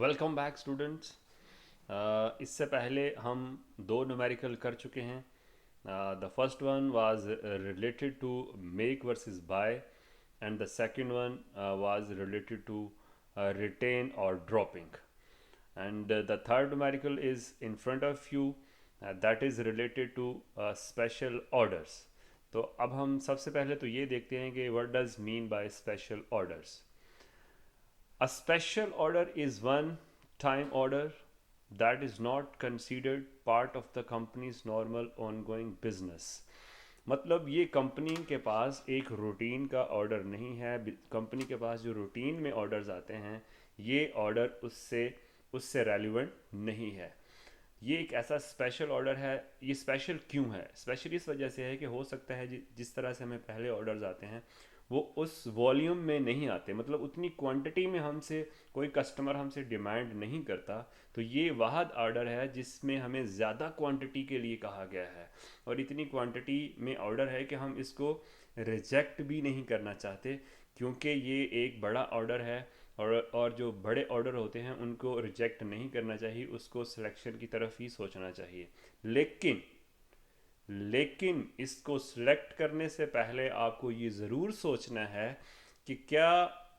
Welcome back students. इससे पहले हम दो न्यूमेरिकल कर चुके हैं। The first one was related to make versus buy and the second one was related to retain और dropping and the third numerical is in front of you, that is related to special orders. तो अब हम सबसे पहले तो ये देखते हैं कि what does mean by special orders. A special order is one time order that is not considered part of the company's normal ongoing business. मतलब ये कंपनी के पास एक रूटीन का ऑर्डर नहीं है। कंपनी के पास जो रूटीन में ऑर्डर्स आते हैं ये ऑर्डर उससे उससे रेलिवेंट नहीं है। ये एक ऐसा स्पेशल ऑर्डर है। ये स्पेशल क्यों है? स्पेशल इस वजह से है कि हो सकता है जिस तरह से हमें पहले ऑर्डर्स आते हैं वो उस वॉल्यूम में नहीं आते, मतलब उतनी क्वांटिटी में हमसे कोई कस्टमर हमसे डिमांड नहीं करता। तो ये वाहद ऑर्डर है जिसमें हमें ज़्यादा क्वांटिटी के लिए कहा गया है और इतनी क्वांटिटी में ऑर्डर है कि हम इसको रिजेक्ट भी नहीं करना चाहते, क्योंकि ये एक बड़ा ऑर्डर है। और जो बड़े ऑर्डर होते हैं उनको रिजेक्ट नहीं करना चाहिए, उसको सिलेक्शन की तरफ ही सोचना चाहिए। लेकिन लेकिन इसको सिलेक्ट करने से पहले आपको ये ज़रूर सोचना है कि क्या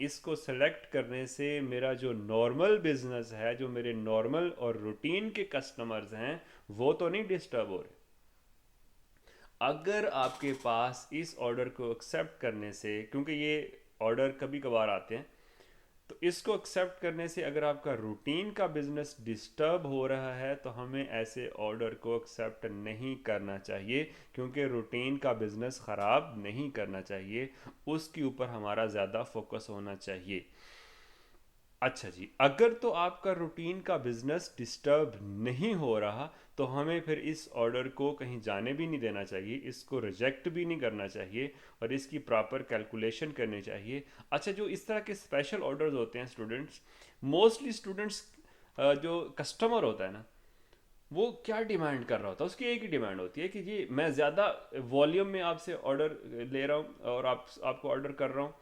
इसको सेलेक्ट करने से मेरा जो नॉर्मल बिजनेस है, जो मेरे नॉर्मल और रूटीन के कस्टमर्स हैं, वो तो नहीं डिस्टर्ब हो रहे। अगर आपके पास इस ऑर्डर को एक्सेप्ट करने से, क्योंकि ये ऑर्डर कभी कभार आते हैं, तो इसको एक्सेप्ट करने से अगर आपका रूटीन का बिजनेस डिस्टर्ब हो रहा है तो हमें ऐसे ऑर्डर को एक्सेप्ट नहीं करना चाहिए, क्योंकि रूटीन का बिजनेस ख़राब नहीं करना चाहिए, उसके ऊपर हमारा ज़्यादा फोकस होना चाहिए। अच्छा जी, अगर तो आपका रूटीन का बिजनेस डिस्टर्ब नहीं हो रहा तो हमें फिर इस ऑर्डर को कहीं जाने भी नहीं देना चाहिए, इसको रिजेक्ट भी नहीं करना चाहिए और इसकी प्रॉपर कैलकुलेशन करनी चाहिए। अच्छा, जो इस तरह के स्पेशल ऑर्डर्स होते हैं स्टूडेंट्स, मोस्टली स्टूडेंट्स जो कस्टमर होता है ना, वो क्या डिमांड कर रहा होता है? उसकी एक ही डिमांड होती है कि जी मैं ज़्यादा वॉल्यूम में आपसे ऑर्डर ले रहा हूँ और आपको ऑर्डर कर रहा हूँ,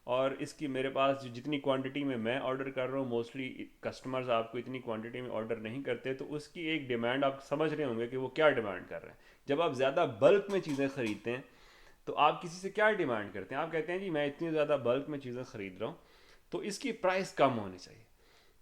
और इसकी मेरे पास जितनी क्वांटिटी में मैं ऑर्डर कर रहा हूँ, मोस्टली कस्टमर्स आपको इतनी क्वांटिटी में ऑर्डर नहीं करते, तो उसकी एक डिमांड आप समझ रहे होंगे कि वो क्या डिमांड कर रहे हैं। जब आप ज़्यादा बल्क में चीज़ें ख़रीदते हैं तो आप किसी से क्या डिमांड करते हैं? आप कहते हैं जी मैं इतनी ज़्यादा बल्क में चीज़ें ख़रीद रहा हूँ तो इसकी प्राइस कम होनी चाहिए।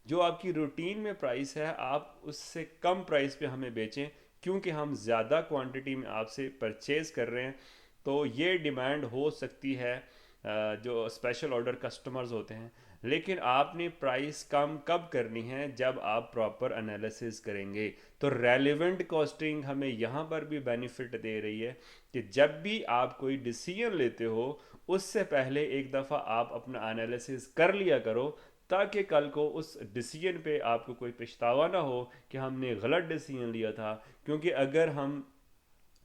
जो आपकी रूटीन में प्राइस है आप उससे कम प्राइस पे हमें बेचें, क्योंकि हम ज़्यादा क्वांटिटी में आपसे परचेज़ कर रहे हैं। तो ये डिमांड हो सकती है जो स्पेशल ऑर्डर कस्टमर्स होते हैं। लेकिन आपने प्राइस कम कब करनी है? जब आप प्रॉपर एनालिसिस करेंगे। तो रेलिवेंट कॉस्टिंग हमें यहाँ पर भी बेनिफिट दे रही है कि जब भी आप कोई डिसीजन लेते हो उससे पहले एक दफ़ा आप अपना एनालिसिस कर लिया करो, ताकि कल को उस डिसीजन पे आपको कोई पछतावा ना हो कि हमने गलत डिसीजन लिया था। क्योंकि अगर हम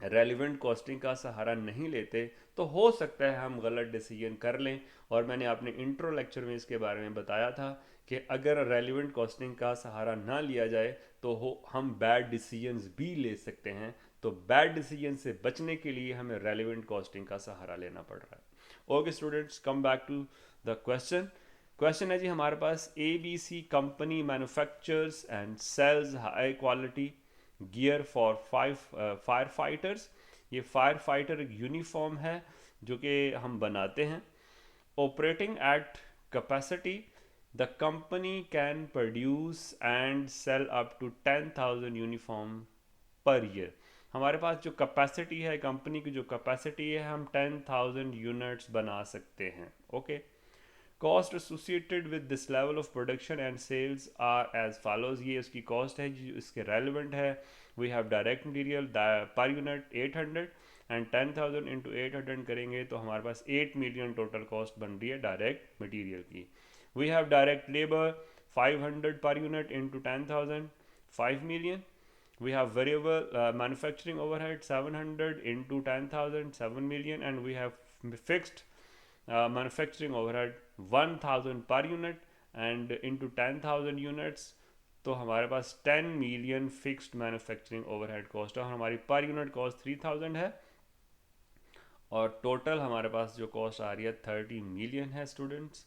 रेलिवेंट कॉस्टिंग का सहारा नहीं लेते तो हो सकता है हम गलत डिसीजन कर लें। और मैंने अपने इंट्रो लेक्चर में इसके बारे में बताया था कि अगर रेलिवेंट कॉस्टिंग का सहारा ना लिया जाए तो हम बैड डिसीजंस भी ले सकते हैं। तो बैड डिसीजन से बचने के लिए हमें रेलिवेंट कॉस्टिंग का सहारा लेना पड़ रहा है। Okay students, come back to the question. Question है जी हमारे पास, A B C company manufactures and sells high quality gear for fire fighters. ये फायर फाइटर एक यूनिफॉर्म है जो कि हम बनाते हैं। Operating at capacity, the company can produce and sell up to 10,000 uniform per year. हमारे पास जो कैपेसिटी है, कंपनी की जो कैपेसिटी है, हम 10,000 यूनिट्स बना सकते हैं। Okay. Cost associated with this level of production and sales are as follows. ये उसकी कॉस्ट है जो इसके रेलिवेंट है। We have direct material per unit 800 and 10,000 into 800 करेंगे तो हमारे पास 8 मिलियन टोटल कॉस्ट बन रही है डायरेक्ट मटीरियल की। We have direct labour 500 per unit into 10,000, 5 million. We have variable manufacturing overhead 700 into 10,000, 7 million, and we have fixed manufacturing overhead 1,000 per unit and into 10,000 units। तो हमारे पास 10 million fixed manufacturing overhead cost है और हमारी per unit cost 3,000 है और total हमारे पास जो कॉस्ट आ रही है 30 मिलियन है स्टूडेंट्स।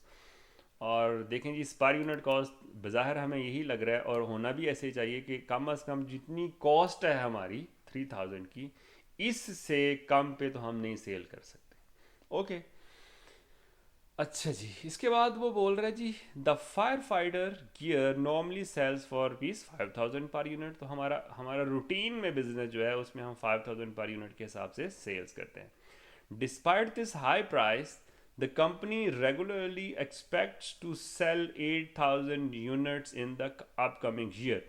और देखें जी, इस पर यूनिट कॉस्ट बज़ाहिर हमें यही लग रहा है और होना भी ऐसे ही चाहिए कि कम अज़ कम जितनी कॉस्ट है हमारी 3000 की, इससे कम पे तो हम नहीं सेल कर सकते। ओके, अच्छा जी, इसके बाद वो बोल रहा है जी, the fire fighter gear normally sells for rupees 5000 per unit. तो हमारा हमारा रूटीन में बिजनेस जो है उसमें हम 5000 पर यूनिट के हिसाब से सेल्स करते हैं। Despite this high price, the company regularly expects to sell 8,000 units in the upcoming year.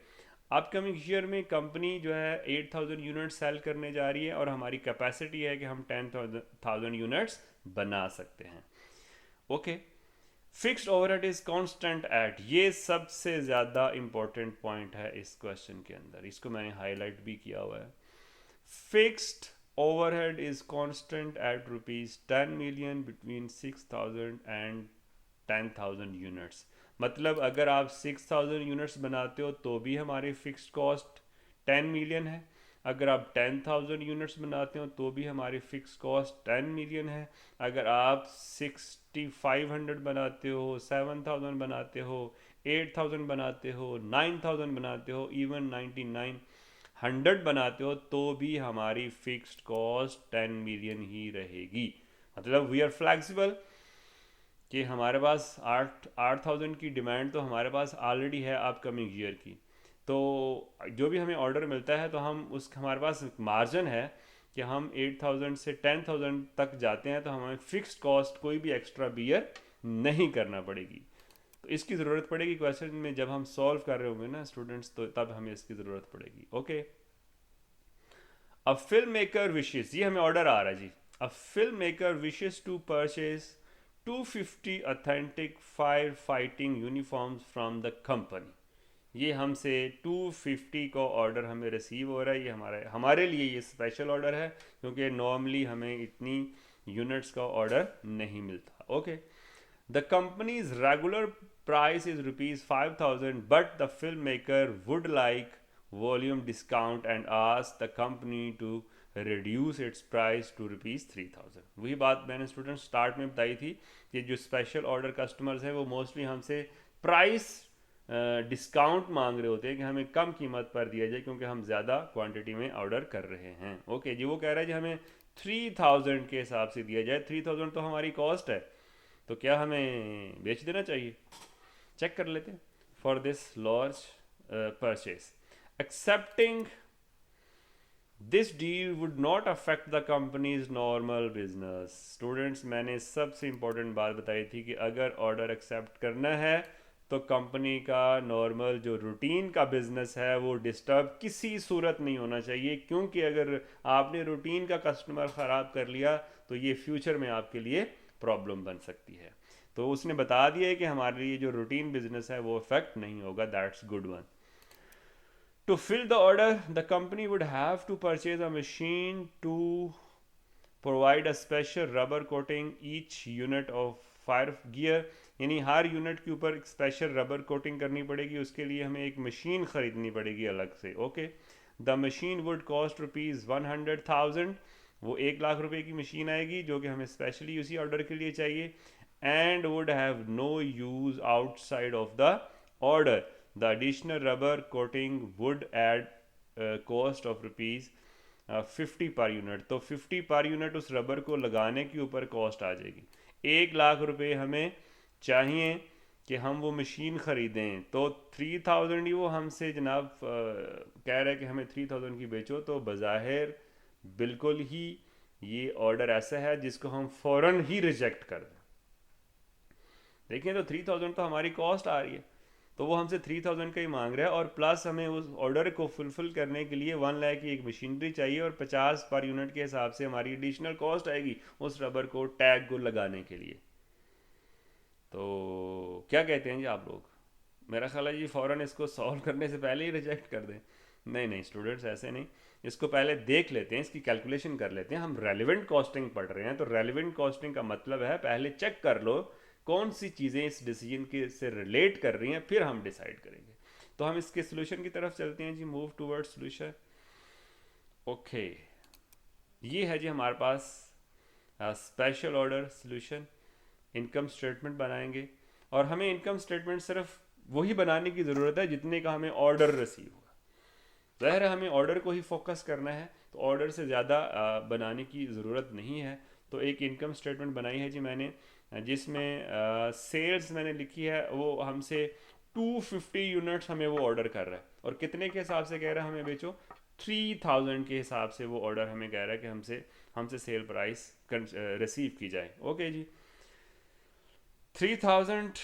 Upcoming year में कंपनी जो है 8,000 यूनिट सेल करने जा रही है और हमारी कैपेसिटी है कि हम 10,000 यूनिट्स बना सकते हैं। Okay, fixed overhead is constant eight, ये सबसे ज़्यादा इंपॉर्टेंट पॉइंट है इस क्वेश्चन के अंदर, इसको मैंने हाईलाइट भी किया हुआ है। Fixed overhead is constant at rupees 10 million between 6,000 and 10,000 units. मतलब अगर आप 6,000 यूनिट्स बनाते हो तो भी हमारी फिक्स्ड कॉस्ट 10 मिलियन है, अगर आप 10,000 यूनिट्स बनाते हो तो भी हमारी फिक्स कॉस्ट 10 मिलियन है, अगर आप 6,500 बनाते हो, 7,000 बनाते हो, 8,000 बनाते हो, 9,000 बनाते हो, इवन 99 100 बनाते हो तो भी हमारी फिक्स्ड कॉस्ट 10 मिलियन ही रहेगी। मतलब वी आर फ्लैक्सिबल कि हमारे पास 8,000 की डिमांड तो हमारे पास ऑलरेडी है अपकमिंग ईयर की, तो जो भी हमें ऑर्डर मिलता है तो हम उस हमारे पास मार्जिन है कि हम 8,000 से 10,000 तक जाते हैं तो हमें फिक्स्ड कॉस्ट कोई भी एक्स्ट्रा बियर नहीं करना पड़ेगी। तो इसकी ज़रूरत पड़ेगी क्वेश्चन में जब हम सॉल्व कर रहे होंगे ना स्टूडेंट्स, तो तब हमें इसकी ज़रूरत पड़ेगी। Okay, a film maker wishes, ये हमें ऑर्डर आ रहा है जी, a film maker wishes to purchase 250 authentic fire fighting uniforms from the company. ये हमसे 250 का ऑर्डर हमें रिसीव हो रहा है, ये हमारे लिए ये स्पेशल ऑर्डर है क्योंकि नॉर्मली हमें इतनी यूनिट्स का ऑर्डर नहीं मिलता। Okay, the company's regular price is rupees 5,000 but the film maker would like volume discount and ask the company to reduce its price to rupees 3,000। वही बात मैंने स्टूडेंट स्टार्ट में बताई थी कि जो स्पेशल ऑर्डर कस्टमर्स हैं वो मोस्टली हमसे प्राइस डिस्काउंट मांग रहे होते हैं कि हमें कम कीमत पर दिया जाए क्योंकि हम ज़्यादा क्वांटिटी में ऑर्डर कर रहे हैं। ओके जी, वो कह रहा है जी हमें 3,000 के हिसाब से दिया जाए, 3,000 तो हमारी कॉस्ट है, तो क्या हमें बेच देना चाहिए? चेक कर लेते हैं। For this large purchase accepting this deal would not affect the companies normal business. Students, मैंने सबसे इंपॉर्टेंट बात बताई थी कि अगर ऑर्डर एक्सेप्ट करना है तो कंपनी का नॉर्मल जो रूटीन का बिजनेस है वो डिस्टर्ब किसी सूरत नहीं होना चाहिए, क्योंकि अगर आपने रूटीन का कस्टमर ख़राब कर लिया तो ये फ्यूचर में आपके लिए प्रॉब्लम बन सकती है। तो उसने बता दिया है कि हमारे लिए जो रूटीन बिजनेस है वो इफेक्ट नहीं होगा। That's good one. To fill the order, the company would have to purchase a machine to provide a special rubber coating each unit of fire gear, यानी हर यूनिट के ऊपर एक स्पेशल रबर कोटिंग करनी पड़ेगी, उसके लिए हमें एक मशीन ख़रीदनी पड़ेगी अलग से। Okay, the machine would cost rupees 100,000, वो 1 लाख रुपए की मशीन आएगी जो कि हमें स्पेशली उसी ऑर्डर के लिए चाहिए, and would have no use outside of the order. The additional rubber coating would add cost of rupees 50 per unit. तो 50 पर यूनिट उस रबर को लगाने के ऊपर कॉस्ट आ जाएगी। 1 लाख रुपए हमें चाहिए कि हम वो मशीन ख़रीदें, तो 3,000 ही वो हमसे जनाब कह रहे हैं कि हमें 3,000 की बेचो, तो बज़ाहिर बिल्कुल ही ये ऑर्डर ऐसा है जिसको हम फ़ौरन ही रिजेक्ट कर दें। देखिए, तो 3,000 तो हमारी कॉस्ट आ रही है, तो वो हमसे 3,000 का ही मांग रहा है, और प्लस हमें उस ऑर्डर को फुलफ़िल करने के लिए 1 लाख की एक मशीनरी चाहिए और 50 पर यूनिट के हिसाब से हमारी एडिशनल कॉस्ट आएगी उस रबर को टैग को लगाने के लिए। तो क्या कहते हैं जी आप लोग? मेरा ख्याल है जी फ़ौरन इसको सॉल्व करने से पहले ही रिजेक्ट कर दें। नहीं नहीं स्टूडेंट्स, ऐसे नहीं, इसको पहले देख लेते हैं, इसकी कैलकुलेशन कर लेते हैं। हम रेलिवेंट कॉस्टिंग पढ़ रहे हैं, तो रेलिवेंट कॉस्टिंग का मतलब है पहले चेक कर लो कौन सी चीज़ें इस डिसीजन के से रिलेट कर रही हैं, फिर हम डिसाइड करेंगे। तो हम इसके सोल्यूशन की तरफ चलते हैं जी, मूव टूवर्ड्स सोल्यूशन। ओके, ये है जी हमारे पास special order solution. Income statement बनाएंगे, और हमें इनकम स्टेटमेंट सिर्फ वही बनाने की ज़रूरत है जितने का हमें ऑर्डर रिसीव हुआ। ज़ाहिर है हमें ऑर्डर को ही फोकस करना है, तो ऑर्डर से ज़्यादा बनाने की ज़रूरत नहीं है। तो एक इनकम स्टेटमेंट बनाई है जी मैंने, जिसमें सेल्स मैंने लिखी है, वो हमसे 250 यूनिट्स हमें वो ऑर्डर कर रहा है, और कितने के हिसाब से कह रहा है हमें बेचो, 3000 के हिसाब से वो ऑर्डर हमें कह रहा है कि हमसे हमसे सेल प्राइस रिसीव की जाए। ओके जी, 3000,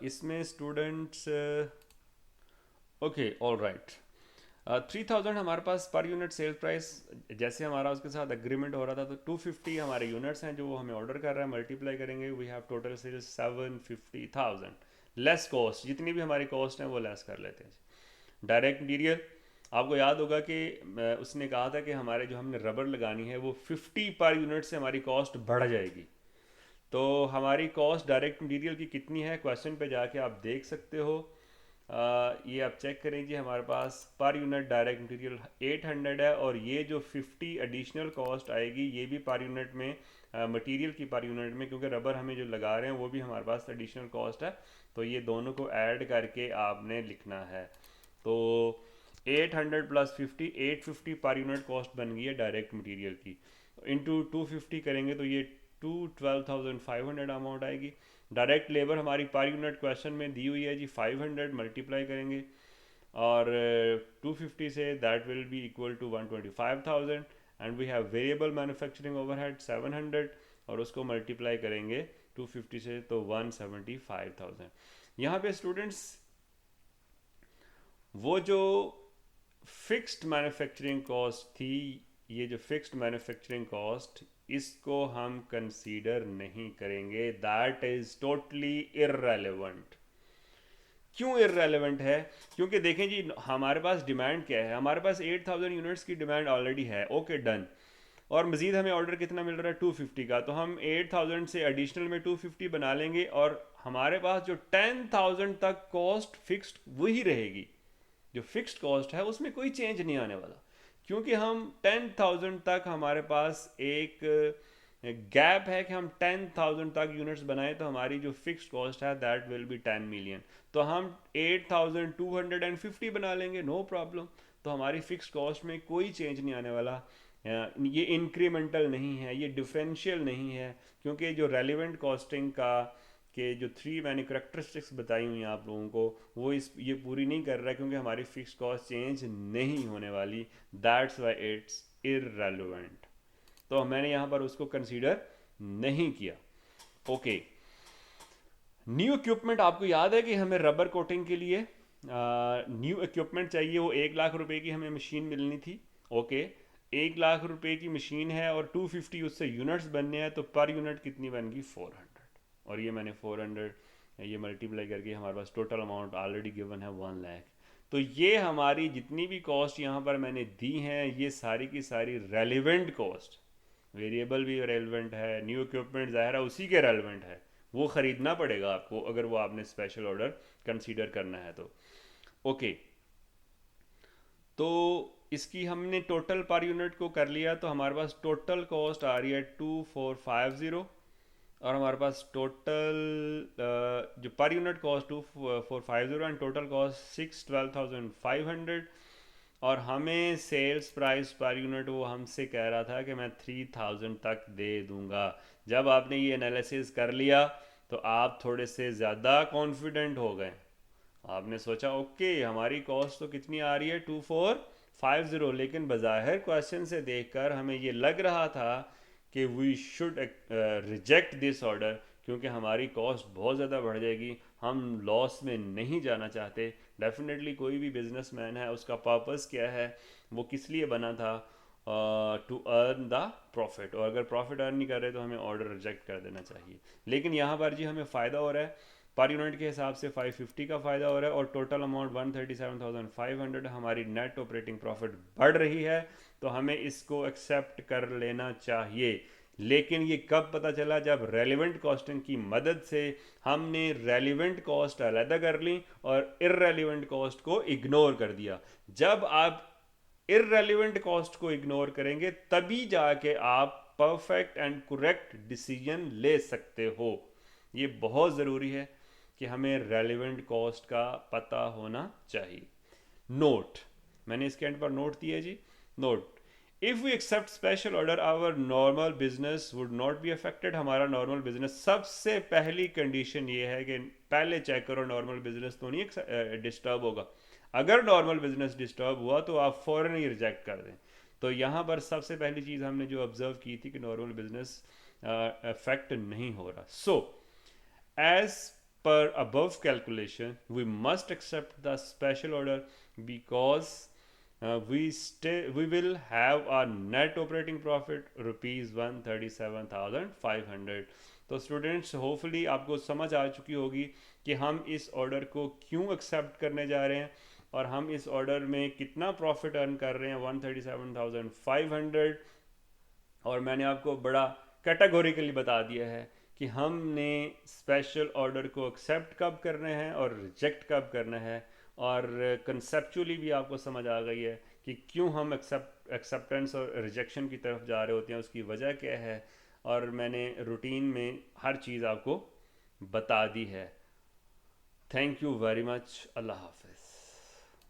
इसमें स्टूडेंट्स, ओके ऑल राइट, 3000 हमारे पास पर यूनिट सेल प्राइस, जैसे हमारा उसके साथ एग्रीमेंट हो रहा था, तो 250 हमारे यूनिट्स हैं जो वो हमें ऑर्डर कर रहा है, मल्टीप्लाई करेंगे, we have total sales 750,000 less cost, जितनी भी हमारी कॉस्ट है वो लेस कर लेते हैं। डायरेक्ट मटीरियल, आपको याद होगा कि उसने कहा था कि हमारे जो हमने रबर लगानी है वो 50 पर यूनिट से हमारी कॉस्ट बढ़ जाएगी। तो हमारी कॉस्ट डायरेक्ट मटीरियल की कितनी है, क्वेश्चन पे जाके आप देख सकते हो। ये आप चेक करें जी, हमारे पास पर यूनिट डायरेक्ट मटेरियल 800 है, और ये जो 50 एडिशनल कॉस्ट आएगी ये भी पर यूनिट में, मटेरियल की पर यूनिट में, क्योंकि रबर हमें जो लगा रहे हैं वो भी हमारे पास एडिशनल कॉस्ट है, तो ये दोनों को ऐड करके आपने लिखना है। तो 800 प्लस 50, 850 पर यूनिट कॉस्ट बन गई है डायरेक्ट मटेरियल की, इंटू 250 करेंगे तो ये 12,500 अमाउंट आएगी। डायरेक्ट लेबर हमारी पर यूनिट क्वेश्चन में दी हुई है जी 500, मल्टीप्लाई करेंगे और 250 से, that will be equal to 125,000, and we have variable manufacturing overhead 700, और उसको मल्टीप्लाई करेंगे 250 से तो 175,000। यहाँ पे स्टूडेंट्स वो जो फिक्स्ड मैन्युफैक्चरिंग कॉस्ट थी, ये जो फिक्स्ड मैन्युफैक्चरिंग कॉस्ट, इसको हम कंसीडर नहीं करेंगे, दैट इज टोटली इररेलेवेंट। क्यों इररेलेवेंट है? क्योंकि देखें जी, हमारे पास डिमांड क्या है, हमारे पास 8000 यूनिट्स की डिमांड ऑलरेडी है, ओके डन, और मजीद हमें ऑर्डर कितना मिल रहा है 250 का, तो हम 8000 से एडिशनल में 250 बना लेंगे, और हमारे पास जो 10,000 तक कॉस्ट फिक्स्ड वही रहेगी। जो फिक्स्ड कॉस्ट है उसमें कोई चेंज नहीं आने वाला, क्योंकि हम 10,000 तक हमारे पास एक गैप है कि हम 10,000 तक यूनिट्स बनाए, तो हमारी जो फिक्स्ड कॉस्ट है दैट विल बी 10 मिलियन, तो हम 8,250 बना लेंगे, नो प्रॉब्लम। तो हमारी फिक्स्ड कॉस्ट में कोई चेंज नहीं आने वाला, ये इंक्रीमेंटल नहीं है, ये डिफरेंशियल नहीं है, क्योंकि जो रेलिवेंट कॉस्टिंग का के जो 3 मैंने करेक्टरिस्टिक्स बताई हुई हैं आप लोगों को, वो ये पूरी नहीं कर रहा है, क्योंकि हमारी फिक्स कॉस्ट चेंज नहीं होने वाली, दैट्स वाई इट्स इररेलेवेंट। तो मैंने यहाँ पर उसको कंसीडर नहीं किया। ओके, न्यू इक्विपमेंट, आपको याद है कि हमें रबर कोटिंग के लिए न्यू इक्विपमेंट चाहिए, वो 1 लाख रुपए की हमें मशीन मिलनी थी। ओके, 1 लाख रुपए की मशीन है और 250 उससे यूनिट्स बनने हैं, तो पर यूनिट कितनी बन गई 400, और ये मैंने 400 ये मल्टीप्लाई करके हमारे पास टोटल अमाउंट ऑलरेडी गिवन है 1 लाख। तो ये हमारी जितनी भी कॉस्ट यहाँ पर मैंने दी हैं, ये सारी की सारी रेलिवेंट कॉस्ट, वेरिएबल भी रेलिवेंट है, न्यू इक्विपमेंट ज़ाहिर है उसी के रेलिवेंट है, वो ख़रीदना पड़ेगा आपको अगर वो आपने स्पेशल ऑर्डर कंसीडर करना है तो। ओके, तो इसकी हमने टोटल पर यूनिट को कर लिया, तो हमारे पास टोटल कॉस्ट आ रही है 2450, और हमारे पास टोटल जो per unit cost 2450 and total cost 612,500, और हमें सेल्स प्राइस पर यूनिट वो हमसे कह रहा था कि मैं 3000 तक दे दूंगा। जब आपने ये एनालिसिस कर लिया तो आप थोड़े से ज़्यादा कॉन्फिडेंट हो गए, आपने सोचा ओके हमारी कॉस्ट तो कितनी आ रही है 2450, लेकिन बज़ाहिर क्वेश्चन से देखकर हमें ये लग रहा था कि we should reject this order, क्योंकि हमारी कॉस्ट बहुत ज़्यादा बढ़ जाएगी, हम लॉस में नहीं जाना चाहते। डेफिनेटली कोई भी बिजनेसमैन है उसका पर्पस क्या है, वो किस लिए बना था, टू अर्न द प्रॉफिट, और अगर प्रॉफिट अर्न नहीं कर रहे तो हमें ऑर्डर रिजेक्ट कर देना चाहिए। लेकिन यहाँ पर जी हमें फ़ायदा हो रहा है, पर यूनिट के हिसाब से 550 का फ़ायदा हो रहा है, और टोटल अमाउंट 137,500, हमारी नेट ऑपरेटिंग प्रॉफिट बढ़ रही है, तो हमें इसको एक्सेप्ट कर लेना चाहिए। लेकिन ये कब पता चला, जब रेलिवेंट कॉस्टिंग की मदद से हमने रेलिवेंट कॉस्ट अलग कर ली और इररेलिवेंट कॉस्ट को इग्नोर कर दिया। जब आप इररेलिवेंट कॉस्ट को इग्नोर करेंगे तभी जाके आप परफेक्ट एंड करेक्ट डिसीजन ले सकते हो। ये बहुत ज़रूरी है कि हमें रेलिवेंट कॉस्ट का पता होना चाहिए। नोट, मैंने इसके एंड पर नोट दिया जी। Note, if we accept special order our normal business would not be affected. हमारा नॉर्मल बिजनेस, सबसे पहली कंडीशन ये है कि पहले चेक करो नॉर्मल बिजनेस तो नहीं डिस्टर्ब होगा। अगर नॉर्मल बिजनेस डिस्टर्ब हुआ तो आप फ़ौरन ही रिजेक्ट कर दें। तो यहाँ पर सबसे पहली चीज़ हमने जो ऑब्जर्व की थी कि नॉर्मल बिजनेस अफेक्ट नहीं हो रहा। सो as per above calculation, we must accept the special order because we will have a net operating profit rupees 137,500। तो स्टूडेंट्स होपफुली आपको समझ आ चुकी होगी कि हम इस ऑर्डर को क्यों एक्सेप्ट करने जा रहे हैं और हम इस ऑर्डर में कितना प्रॉफिट अर्न कर रहे हैं 137,500। और मैंने आपको बड़ा कैटेगोरिकली बता दिया है कि हमने स्पेशल ऑर्डर को एक्सेप्ट कब करना है और रिजेक्ट कब करना है। और कंसेप्चुअली भी आपको समझ आ गई है कि क्यों हम एक्सेप्टेंस और रिजेक्शन की तरफ जा रहे होते हैं, उसकी वजह क्या है। और मैंने रूटीन में हर चीज़ आपको बता दी है। Thank you very much. अल्लाह हाफिज़।